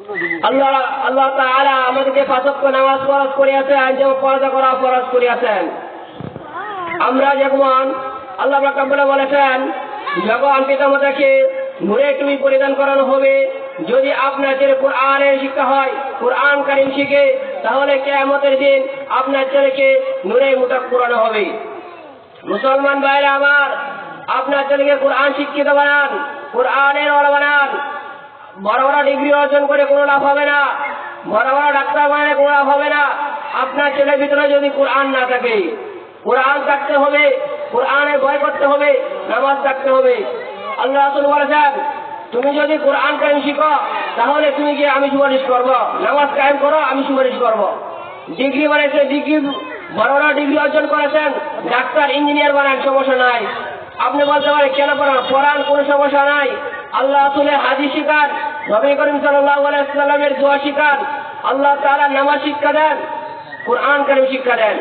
আল্লাহ আল্লাহ তাআলা আমাদেরকে পাঁচ ওয়াক্ত নামাজ ফরজ করিয়াছেন, যেমন পর্দা করা ফরজ করিয়াছেন। আমরা যেমন আল্লাহ রাব্বুল বলেছেন, যখন পিতামাতাকে নূরের টুপি পরিধান করানো হবে, যদি আপনার ছেলে কোরআনের শিক্ষা হয়, কোরআন কারীম শিখে, তাহলে কিয়ামতের দিন আপনার ছেলেকে নূরের মুতাক পরানো হবে। মুসলমান ভাইরা আমার, আপনার ছেলেকে কোরআন শিক্ষিত বানান, কোরআনের ওয়ালা বানান। বড় বড় ডিগ্রি অর্জন করে কোনো লাভ হবে না, বড় বড় ডাক্তার বানালে কোনো লাভ হবে না, আপনার ছেলের ভিতরে যদি কোরআন না থাকে। কোরআন থাকতে হবে, কোরআনের ভয় করতে হবে, নামাজ থাকতে হবে। আল্লাহ রাসূল বলেছেন, তুমি যদি কোরআন কায়েম শিখো, তাহলে তুমি গিয়ে আমি সুপারিশ করবো, নামাজ কায়েম করো, আমি সুপারিশ করবো। ডিগ্রি বানাইছে, ডিগ্রি বড় বড় ডিগ্রি অর্জন করেছেন, ডাক্তার ইঞ্জিনিয়ার বানান, সমস্যা নাই। আপনি বলতে পারেন কেন পড়ান, পড়ান, কোনো সমস্যা নাই। আল্লাহ রাসূলের হাদিস শিখান, নবী করিম সাল্লাল্লাহু আলাইহি ওয়াসাল্লামের দোয়া শিখান, আল্লাহ তাআলা নামাজ শিক্ষা দেন, কোরআন কারীম শিক্ষা দেন।